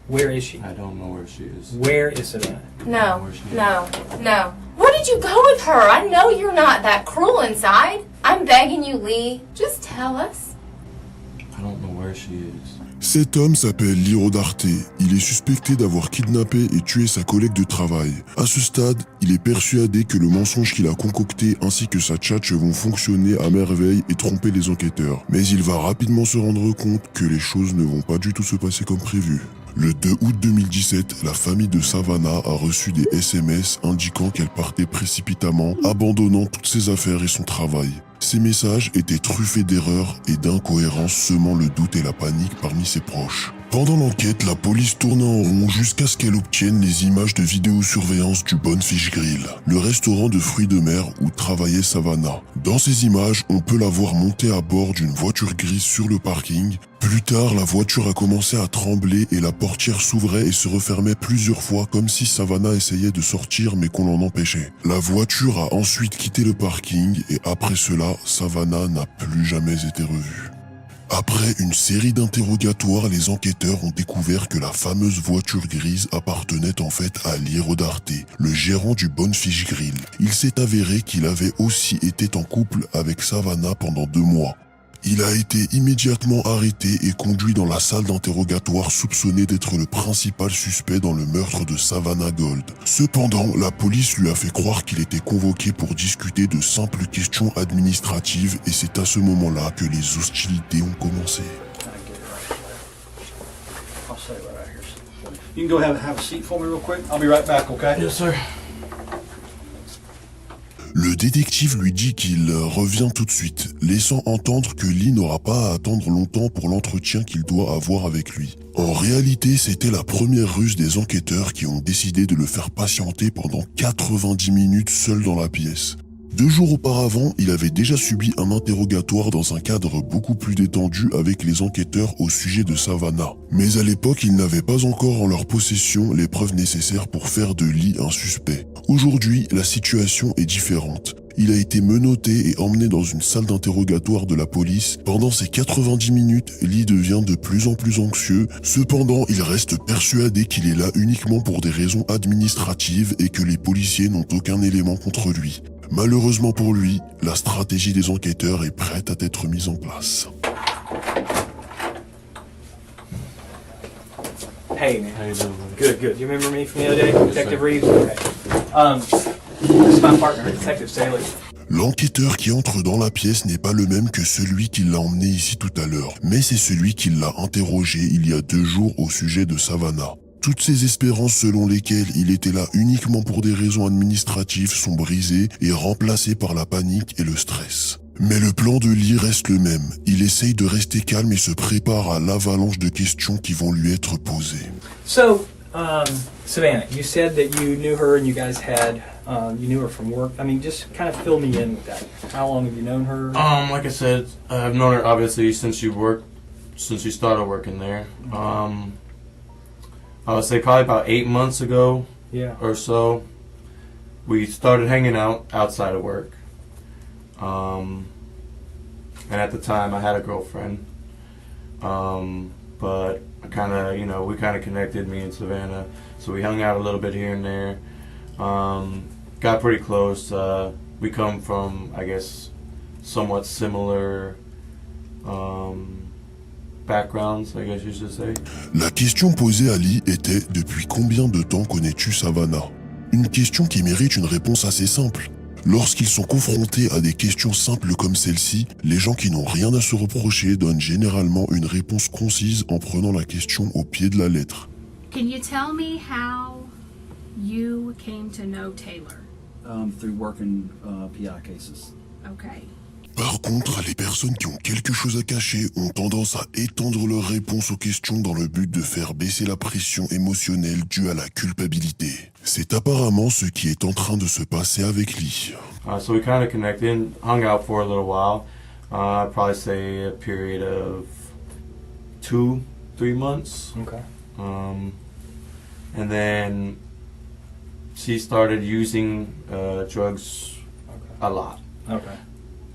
Where is she? I don't know where she is. Where is Savannah? No, no. Where did you go with her? I know you're not that cruel inside. I'm begging you, Lee. Just tell us. I don't know where she is. Cet homme s'appelle Lee Rodarte. Il est suspecté d'avoir kidnappé et tué sa collègue de travail. À ce stade, il est persuadé que le mensonge qu'il a concocté ainsi que sa tchatche vont fonctionner à merveille et tromper les enquêteurs. Mais il va rapidement se rendre compte que les choses ne vont pas du tout se passer comme prévu. Le 2 août 2017, la famille de Savannah a reçu des SMS indiquant qu'elle partait précipitamment, abandonnant toutes ses affaires et son travail. Ces messages étaient truffés d'erreurs et d'incohérences, semant le doute et la panique parmi ses proches. Pendant l'enquête, la police tournait en rond jusqu'à ce qu'elle obtienne les images de vidéosurveillance du Bonefish Grill, le restaurant de fruits de mer où travaillait Savannah. Dans ces images, on peut la voir monter à bord d'une voiture grise sur le parking. Plus tard, la voiture a commencé à trembler et la portière s'ouvrait et se refermait plusieurs fois comme si Savannah essayait de sortir mais qu'on l'en empêchait. La voiture a ensuite quitté le parking et après cela, Savannah n'a plus jamais été revue. Après une série d'interrogatoires, les enquêteurs ont découvert que la fameuse voiture grise appartenait en fait à Lee Rodarte, le gérant du Bonefish Grill. Il s'est avéré qu'il avait aussi été en couple avec Savannah pendant 2 mois. Il a été immédiatement arrêté et conduit dans la salle d'interrogatoire soupçonné d'être le principal suspect dans le meurtre de Savannah Gold. Cependant, la police lui a fait croire qu'il était convoqué pour discuter de simples questions administratives et c'est à ce moment-là que les hostilités ont commencé. You can go have a seat for me real quick. I'll be right back, okay? Yes, sir. Le détective lui dit qu'il revient tout de suite, laissant entendre que Lee n'aura pas à attendre longtemps pour l'entretien qu'il doit avoir avec lui. En réalité, c'était la première ruse des enquêteurs qui ont décidé de le faire patienter pendant 90 minutes seul dans la pièce. 2 jours auparavant, il avait déjà subi un interrogatoire dans un cadre beaucoup plus détendu avec les enquêteurs au sujet de Savannah. Mais à l'époque, ils n'avaient pas encore en leur possession les preuves nécessaires pour faire de Lee un suspect. Aujourd'hui, la situation est différente. Il a été menotté et emmené dans une salle d'interrogatoire de la police. Pendant ces 90 minutes, Lee devient de plus en plus anxieux. Cependant, il reste persuadé qu'il est là uniquement pour des raisons administratives et que les policiers n'ont aucun élément contre lui. Malheureusement pour lui, la stratégie des enquêteurs est prête à être mise en place. Hey, man. How you doing? Good, good. You remember me from the other day? Detective Reeves? Okay. This is my partner, Detective Staley. L'enquêteur qui entre dans la pièce n'est pas le même que celui qui l'a emmené ici tout à l'heure, mais c'est celui qui l'a interrogé il y a 2 jours au sujet de Savannah. Toutes ces espérances selon lesquelles il était là uniquement pour des raisons administratives sont brisées et remplacées par la panique et le stress. Mais le plan de Lee reste le même. Il essaye de rester calme et se prépare à l'avalanche de questions qui vont lui être posées. So, Savannah, you said that you knew her and you guys had, you knew her from work. I mean, just kind of fill me in with that. How long have you known her? Like I said, I've known her obviously since she started working there. I would say probably about 8 months ago or so, we started hanging out outside of work. And at the time I had a girlfriend, but we kind of connected, me and Savannah, so we hung out a little bit here and there, got pretty close. We come from, I guess, somewhat similar backgrounds, I guess you should say. La question posée à Lee était « Depuis combien de temps connais-tu Savannah ?» Une question qui mérite une réponse assez simple. Lorsqu'ils sont confrontés à des questions simples comme celle-ci, les gens qui n'ont rien à se reprocher donnent généralement une réponse concise en prenant la question au pied de la lettre. Can you tell me how you came to know Taylor? Through working PI cases. Okay. Par contre, les personnes qui ont quelque chose à cacher ont tendance à étendre leurs réponses aux questions dans le but de faire baisser la pression émotionnelle due à la culpabilité. C'est apparemment ce qui est en train de se passer avec Lee. So we kind of connected, hung out for a little while. I'd probably say a period of 2-3 months. Okay. And then she started using drugs a lot. Okay.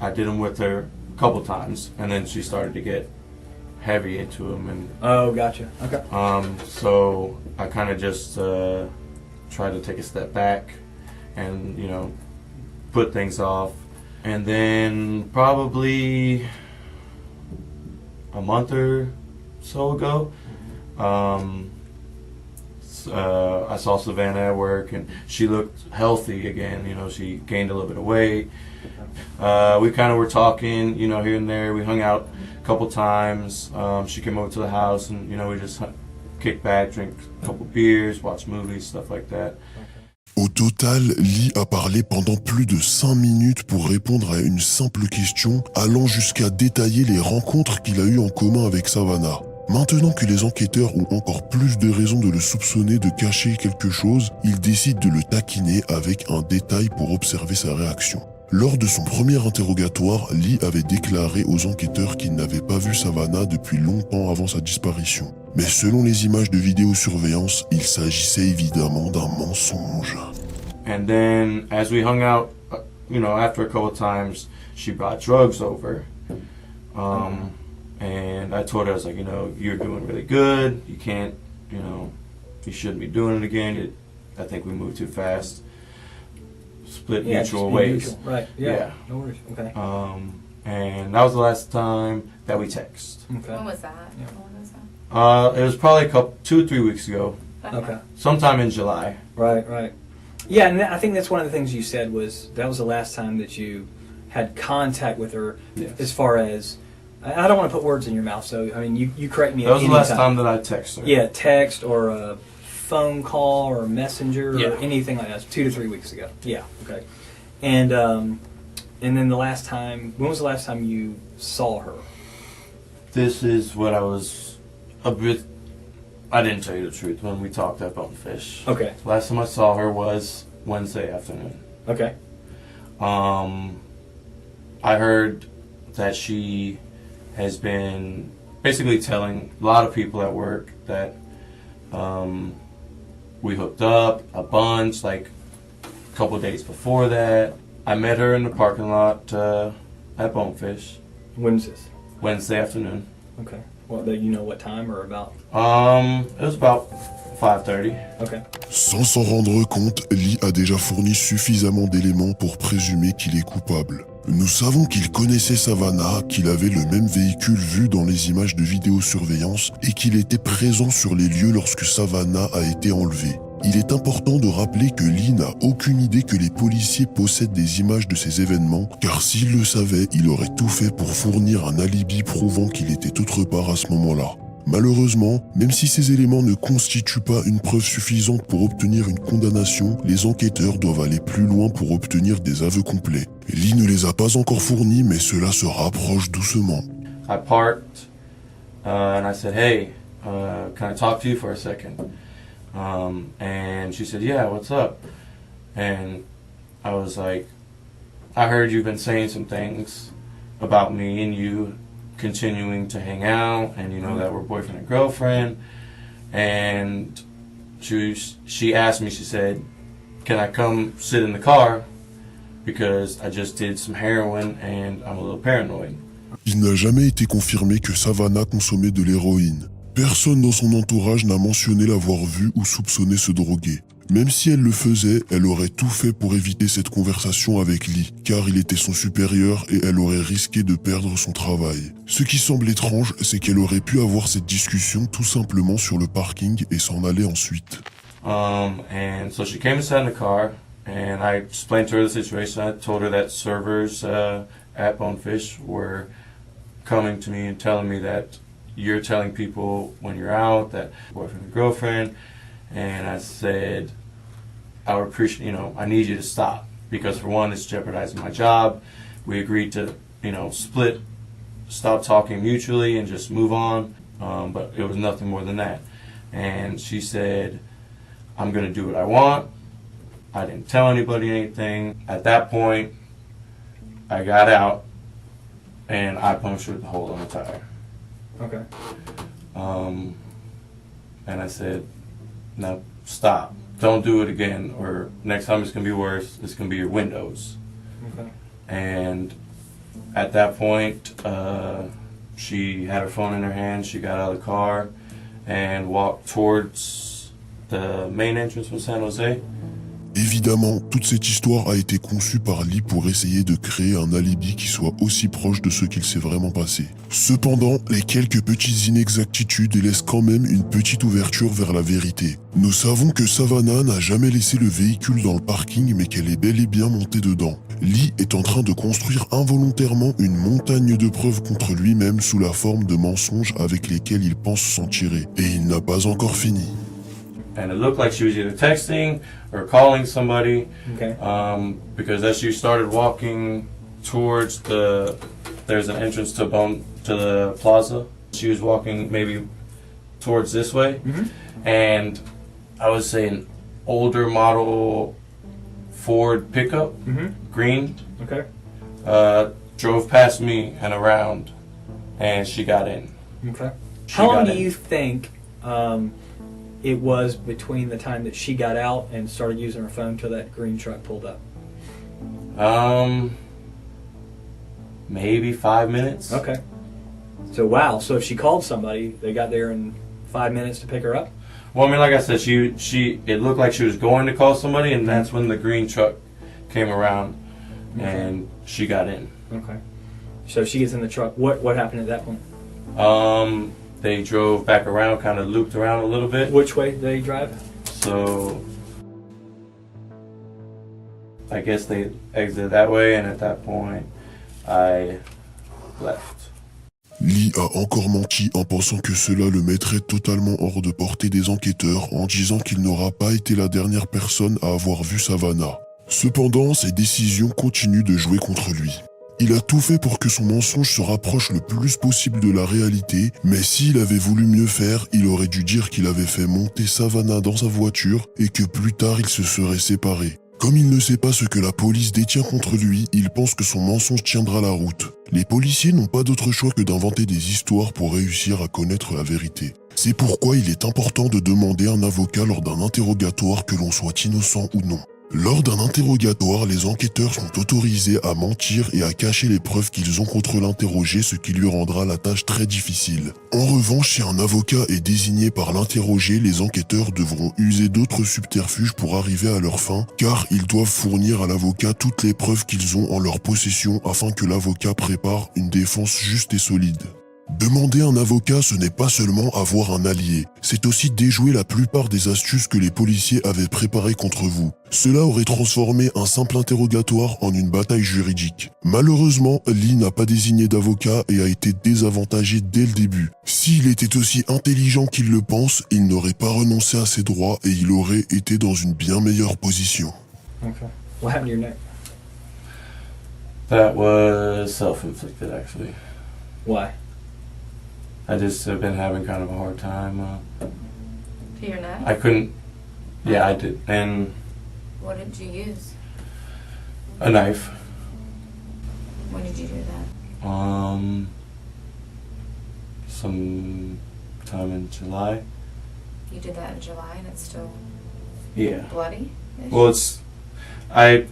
I did them with her a couple times, and then she started to get heavy into them, and Oh, gotcha. Okay. so I kind of just tried to take a step back and, you know, put things off. And then probably a month or so ago, I saw Savannah at work, and she looked healthy again. You know, she gained a little bit of weight. We kind of were talking, you know, here and there. We hung out a couple times. She came over to the house, and, you know, we just kicked back, drink a couple beers, watch movies, stuff like that. Au total, Lee a parlé pendant plus de 5 minutes pour répondre à une simple question, allant jusqu'à détailler les rencontres qu'il a eues en commun avec Savannah. Maintenant que les enquêteurs ont encore plus de raisons de le soupçonner de cacher quelque chose, ils décident de le taquiner avec un détail pour observer sa réaction. Lors de son premier interrogatoire, Lee avait déclaré aux enquêteurs qu'il n'avait pas vu Savannah depuis longtemps avant sa disparition. Mais selon les images de vidéosurveillance, il s'agissait évidemment d'un mensonge. And then, as we hung out, you know, after a couple times, she brought drugs over. And I told her, I was like, you know, you're doing really good. You can't, you know, you shouldn't be doing it again. I think we moved too fast. Split Yeah, mutual just be ways. mutual. Right. Yeah. Yeah. No worries. Okay. And that was the last time that we text. Okay. When was that? Yeah. When was that? It was probably 2 or 3 weeks ago, Okay. sometime in July. Right. Right. Yeah, and I think that's one of the things you said was that was the last time that you had contact with her. Yes. As far as I don't want to put words in your mouth, so I mean you correct me. That was at the any last time that I texted her. Yeah, text or a phone call or messenger Yeah. or anything like that. 2 to 3 weeks ago. Yeah. Okay. And then the last time, when was the last time you saw her? This is what I was a bit. I didn't tell you the truth when we talked at Bonefish. Okay. Last time I saw her was Wednesday afternoon. Okay. I heard that she has been basically telling a lot of people at work that we hooked up a bunch, like a couple of days before that. I met her in the parking lot at Bonefish When was this? Wednesday afternoon. Okay. Well, do you know what time or about? It was about 5:30. Okay. Sans s'en rendre compte, Lee a déjà fourni suffisamment d'éléments pour présumer qu'il est coupable. Nous savons qu'il connaissait Savannah, qu'il avait le même véhicule vu dans les images de vidéosurveillance et qu'il était présent sur les lieux lorsque Savannah a été enlevée. Il est important de rappeler que Lee n'a aucune idée que les policiers possèdent des images de ces événements, car s'il le savait, il aurait tout fait pour fournir un alibi prouvant qu'il était autre part à ce moment-là. Malheureusement, même si ces éléments ne constituent pas une preuve suffisante pour obtenir une condamnation, les enquêteurs doivent aller plus loin pour obtenir des aveux complets. Lee ne les a pas encore fournis, mais cela se rapproche doucement. I parked and I said, "Hey, can I talk to you for a second?" And she said, "Yeah, what's up?" And I was like, "I heard you've been saying some things about me and you continuing to hang out, and you know that we're boyfriend and girlfriend." And she asked me, she said, "Can I come sit in the car? Because I just did some heroin and I'm a little paranoid." Il n'a jamais été confirmé que Savannah consommait de l'héroïne. Personne dans son entourage n'a mentionné l'avoir vu ou soupçonné se droguer. Même si elle le faisait, elle aurait tout fait pour éviter cette conversation avec Lee, car il était son supérieur et elle aurait risqué de perdre son travail. Ce qui semble étrange, c'est qu'elle aurait pu avoir cette discussion tout simplement sur le parking et s'en aller ensuite. And so she came and sat in the car, and I explained to her the situation. I told her that servers at Bonefish were coming to me and telling me that you're telling people when you're out that boyfriend and girlfriend. And I said, I would appreciate, you know, I need you to stop, because for one, it's jeopardizing my job. We agreed to, you know, split, stop talking mutually and just move on. But it was nothing more than that. And she said, I'm going to do what I want. I didn't tell anybody anything. At that point, I got out and I punctured the hole in the tire. Okay. And I said, "Now stop. Don't do it again, or next time it's going to be worse. It's going to be your windows." Okay. And at that point, she had her phone in her hand, she got out of the car and walked towards the main entrance from San Jose. Évidemment, toute cette histoire a été conçue par Lee pour essayer de créer un alibi qui soit aussi proche de ce qu'il s'est vraiment passé. Cependant, les quelques petites inexactitudes laissent quand même une petite ouverture vers la vérité. Nous savons que Savannah n'a jamais laissé le véhicule dans le parking mais qu'elle est bel et bien montée dedans. Lee est en train de construire involontairement une montagne de preuves contre lui-même sous la forme de mensonges avec lesquels il pense s'en tirer. Et il n'a pas encore fini. And it looked like she was either texting or calling somebody. Okay. Because as she started walking towards there's an entrance to the plaza. She was walking maybe towards this way. And I would say an older model Ford pickup, green, Okay. drove past me and around, and she got in. Okay. She How long got do in. you think it was between the time that she got out and started using her phone till that green truck pulled up? Maybe 5 minutes. Okay. So wow. So if she called somebody, they got there in 5 minutes to pick her up? Well, I mean, like I said, it looked like she was going to call somebody, and that's when the green truck came around, and she got in. Okay. So she gets in the truck. What happened at that point? They drove back around, kind of looped around a little bit. Which way did they drive? So I guess they exited that way, and at that point, I left. Lee a encore menti en pensant que cela le mettrait totalement hors de portée des enquêteurs en disant qu'il n'aura pas été la dernière personne à avoir vu Savannah. Cependant, ses décisions continuent de jouer contre lui. Il a tout fait pour que son mensonge se rapproche le plus possible de la réalité, mais s'il avait voulu mieux faire, il aurait dû dire qu'il avait fait monter Savannah dans sa voiture et que plus tard ils se seraient séparés. Comme il ne sait pas ce que la police détient contre lui, il pense que son mensonge tiendra la route. Les policiers n'ont pas d'autre choix que d'inventer des histoires pour réussir à connaître la vérité. C'est pourquoi il est important de demander un avocat lors d'un interrogatoire que l'on soit innocent ou non. Lors d'un interrogatoire, les enquêteurs sont autorisés à mentir et à cacher les preuves qu'ils ont contre l'interrogé, ce qui lui rendra la tâche très difficile. En revanche, si un avocat est désigné par l'interrogé, les enquêteurs devront user d'autres subterfuges pour arriver à leur fin, car ils doivent fournir à l'avocat toutes les preuves qu'ils ont en leur possession afin que l'avocat prépare une défense juste et solide. Demander un avocat, ce n'est pas seulement avoir un allié, c'est aussi déjouer la plupart des astuces que les policiers avaient préparées contre vous. Cela aurait transformé un simple interrogatoire en une bataille juridique. Malheureusement, Lee n'a pas désigné d'avocat et a été désavantagé dès le début. S'il était aussi intelligent qu'il le pense, il n'aurait pas renoncé à ses droits et il aurait été dans une bien meilleure position. Okay. What happened to your neck? That was self-inflicted, actually. Why? I just have been having kind of a hard time. To your neck? I couldn't. Yeah, I did. And What did you use? a knife. When did you do that? Some time in July. You did that in July and it's still Yeah. bloody? Well, I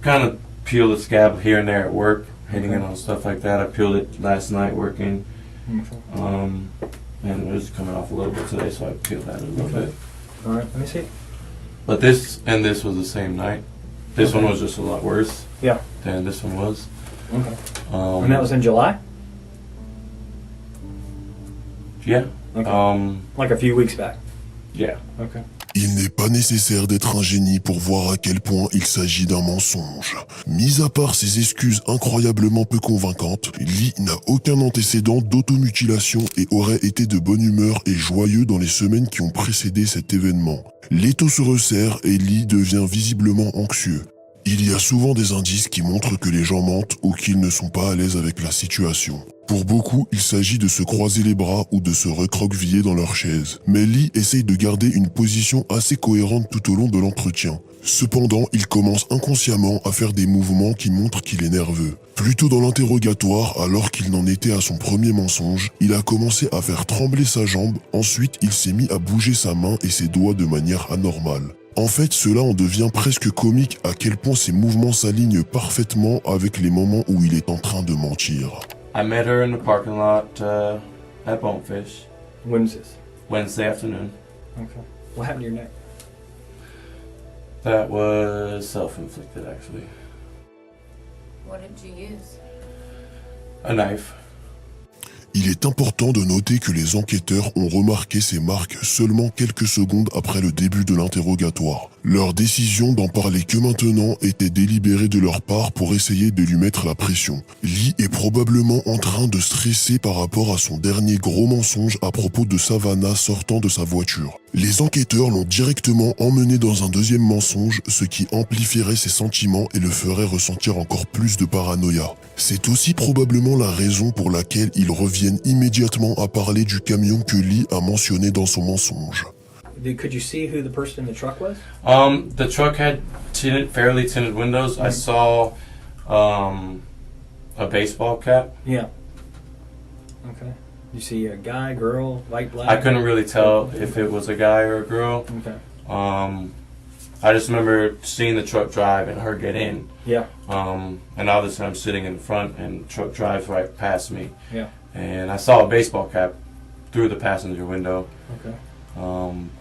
kind of peel the scab here and there at work, hitting it on stuff like that. I peeled it last night working. And it was coming off a little bit today, so I peeled that a little Okay. bit. All right, let me see. But this was the same night. This Okay. one was just a lot worse Yeah. than this one was. Okay. And that was in July? Yeah. Okay. Like a few weeks back. Yeah. Okay. Il n'est pas nécessaire d'être un génie pour voir à quel point il s'agit d'un mensonge. Mis à part ses excuses incroyablement peu convaincantes, Lee n'a aucun antécédent d'automutilation et aurait été de bonne humeur et joyeux dans les semaines qui ont précédé cet événement. L'étau se resserre et Lee devient visiblement anxieux. Il y a souvent des indices qui montrent que les gens mentent ou qu'ils ne sont pas à l'aise avec la situation. Pour beaucoup, il s'agit de se croiser les bras ou de se recroqueviller dans leur chaise. Mais Lee essaye de garder une position assez cohérente tout au long de l'entretien. Cependant, il commence inconsciemment à faire des mouvements qui montrent qu'il est nerveux. Plus tôt dans l'interrogatoire, alors qu'il n'en était à son premier mensonge, il a commencé à faire trembler sa jambe, ensuite il s'est mis à bouger sa main et ses doigts de manière anormale. En fait, cela en devient presque comique à quel point ses mouvements s'alignent parfaitement avec les moments où il est en train de mentir. I met her in the parking lot at Bonefish When was this? Wednesday afternoon. Okay. What happened to your neck? That was self-inflicted, actually. What did you use? A knife. Il est important de noter que les enquêteurs ont remarqué ces marques seulement quelques secondes après le début de l'interrogatoire. Leur décision d'en parler que maintenant était délibérée de leur part pour essayer de lui mettre la pression. Lee est probablement en train de stresser par rapport à son dernier gros mensonge à propos de Savannah sortant de sa voiture. Les enquêteurs l'ont directement emmené dans un deuxième mensonge, ce qui amplifierait ses sentiments et le ferait ressentir encore plus de paranoïa. C'est aussi probablement la raison pour laquelle ils reviennent immédiatement à parler du camion que Lee a mentionné dans son mensonge. Could you see who the person in the truck was? The truck had fairly tinted windows. I saw a baseball cap. Yeah. Okay. You see a guy, girl, white, black? I couldn't really tell if it was a guy or a girl. Okay. I just remember seeing the truck drive and her get in. Yeah. And obviously I'm sitting in front and the truck drives right past me. Yeah. And I saw a baseball cap through the passenger window. Okay.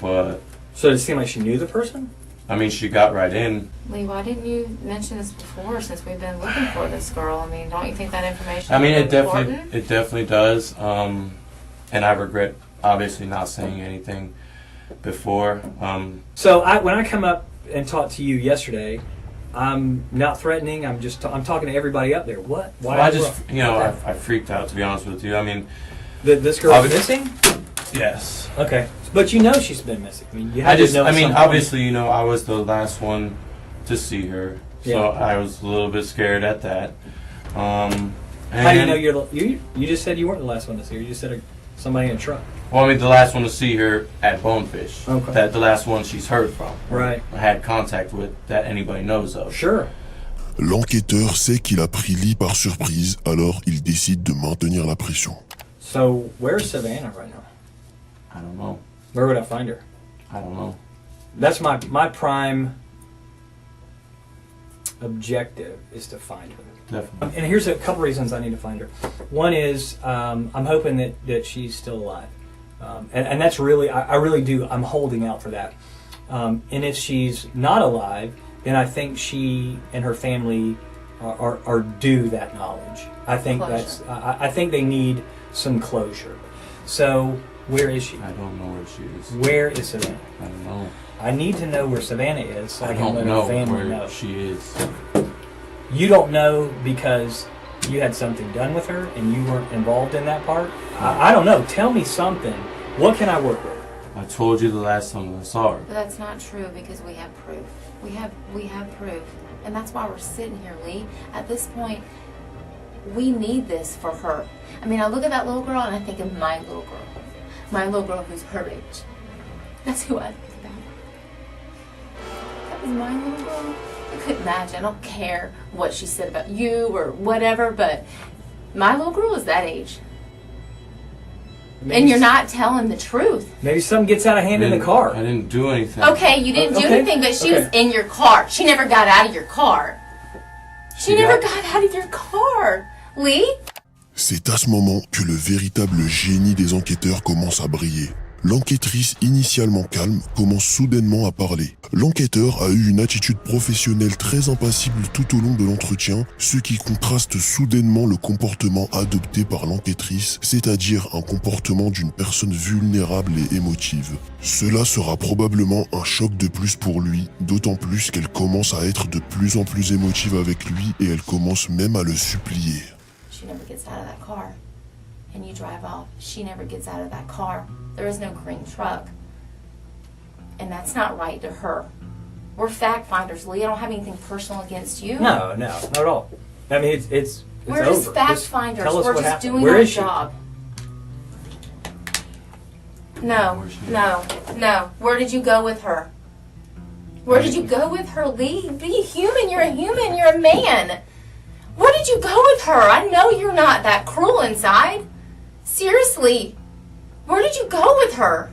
But So did it seem like she knew the person? I mean, she got right in. Lee, why didn't you mention this before since we've been looking for this girl? I mean, don't you think that information I mean, is it important? definitely does. And I regret obviously not saying anything before. So when I come up and talk to you yesterday, I'm not threatening. I'm talking to everybody up there. What? Why? I just, I freaked out, to be honest with you. I mean, This girl's missing? yes. Okay, but you know she's been missing. I mean, you had to know. Obviously, I was the last one to see her, so Yeah. I was a little bit scared at that. How do you know you just said you weren't the last one to see her. You just said somebody in a truck. Well, I mean, the last one to see her at Bonefish. Okay. That the last one she's heard from. Right. Had contact with that anybody knows of. Sure. L'enquêteur sait qu'il a pris Lee par surprise, alors il décide de maintenir la pression. So where's Savannah right now? I don't know. Where would I find her? I don't know. That's my prime objective is to find her. Definitely. And here's a couple reasons I need to find her. One is I'm hoping that she's still alive. And that's really, I really do, I'm holding out for that. And if she's not alive, then I think she and her family are due that knowledge. I think Closure. I think they need some closure. So where is she? I don't know where she is. Where is Savannah? I don't know. I need to know where Savannah is so I I can don't let know her family where know. she is. You don't know because you had something done with her and you weren't involved in that part? I don't know. Tell me something. What can I work with? I told you the last time I saw her. But that's not true because we have proof. We have proof. And that's why we're sitting here, Lee. At this point, we need this for her. I mean, I look at that little girl and I think of my little girl. My little girl who's her age. That's who I think about. That was my little girl. I couldn't imagine. I don't care what she said about you or whatever, but my little girl is that age. And you're not telling the truth. Maybe something gets out of hand in the car. I didn't do anything. Okay, you didn't do Okay, anything, but she was okay. in your car. She never got out of your car. She never got out of your car. Lee? C'est à ce moment que le véritable génie des enquêteurs commence à briller. L'enquêtrice, initialement calme, commence soudainement à parler. L'enquêteur a eu une attitude professionnelle très impassible tout au long de l'entretien, ce qui contraste soudainement le comportement adopté par l'enquêtrice, c'est-à-dire un comportement d'une personne vulnérable et émotive. Cela sera probablement un choc de plus pour lui, d'autant plus qu'elle commence à être de plus en plus émotive avec lui et elle commence même à le supplier. She never gets out of that car. And you drive off. She never gets out of that car. There is no green truck. And that's not right to her. We're fact finders, Lee. I don't have anything personal against you. No, not at all. I mean, it's We're over. just fact finders. Tell us We're what just happened. doing Where our is she? job. No. Where did you go with her? Where did you go with her, Lee? Be human. You're a human. You're a man. Where did you go with her? I know you're not that cruel inside. Seriously. Where did you go with her?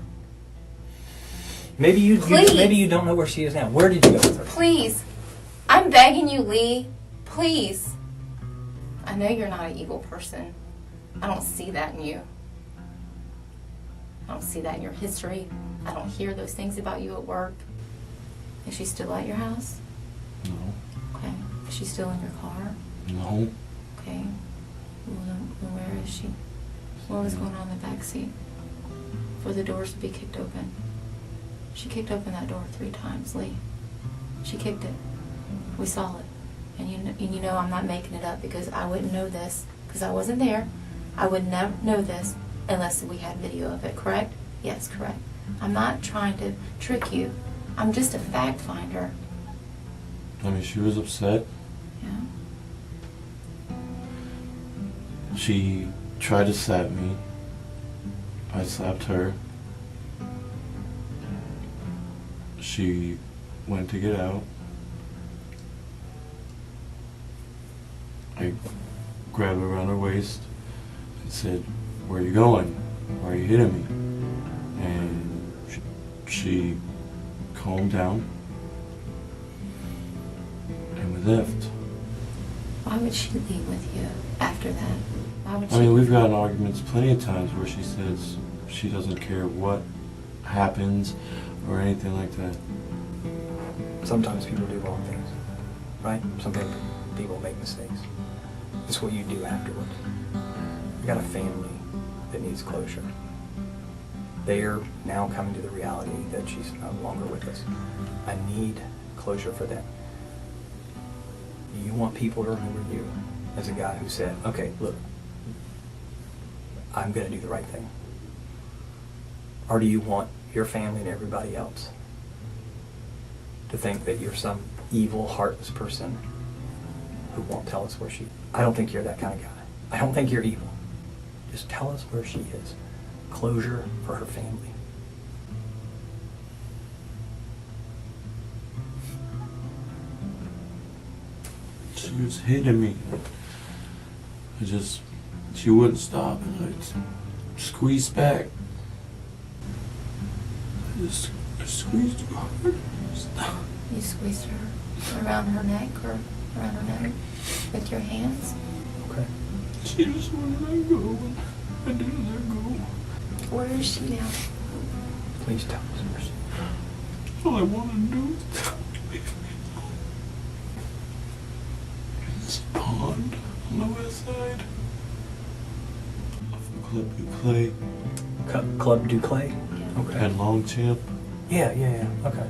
Maybe you Please. maybe you don't know where she is now. Where did you go with her? Please. I'm begging you, Lee. Please. I know you're not an evil person. I don't see that in you. I don't see that in your history. I don't hear those things about you at work. Is she still at your house? No. Okay. Is she still in your car? No. Okay. Well, then where is she? What was going on in the back seat? For the doors to be kicked open. She kicked open that door 3 times, Lee. She kicked it. We saw it. And you know I'm not making it up, because I wouldn't know this, because I wasn't there. I would never know this unless we had video of it, correct? Yes, correct. I'm not trying to trick you. I'm just a fact finder. I mean, she was upset. Yeah? She tried to slap me. I slapped her. She went to get out. I grabbed her around her waist and said, "Where are you going? Why are you hitting me?" And she calmed down and we left. Why would she leave with you after that? Why would she? I mean, we've gotten arguments plenty of times where she says she doesn't care what happens or anything like that. Sometimes people do wrong things, right? Sometimes people make mistakes. It's what you do afterwards. You got a family that needs closure. They are now coming to the reality that she's no longer with us. I need closure for them. You want people to remember you as a guy who said, okay, look, I'm going to do the right thing? Or do you want your family and everybody else to think that you're some evil, heartless person who won't tell us where she is? I don't think you're that kind of guy. I don't think you're evil. Just tell us where she is. Closure for her family. She was hitting me. She wouldn't stop. And I squeezed back. I squeezed her hard. Stop. You squeezed her around her neck or around her neck with your hands? Okay. She just wouldn't let go. I didn't let go. Where is she now? Please tell us where she is. All I want to do is leave me alone. It's a pond on the west side of Club Découvrez Club du Clay? Okay. and Longchamp. Yeah. Okay.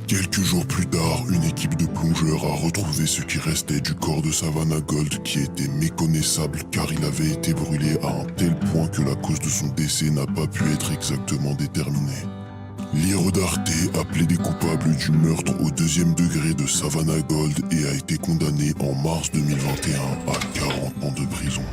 Quelques jours plus tard, une équipe de plongeurs a retrouvé ce qui restait du corps de Savannah Gold qui était méconnaissable car il avait été brûlé à un tel point que la cause de son décès n'a pas pu être exactement déterminée. Lee Rodarte a plaidé coupable du meurtre au 2e degré de Savannah Gold et a été condamné en mars 2021 à 40 ans de prison.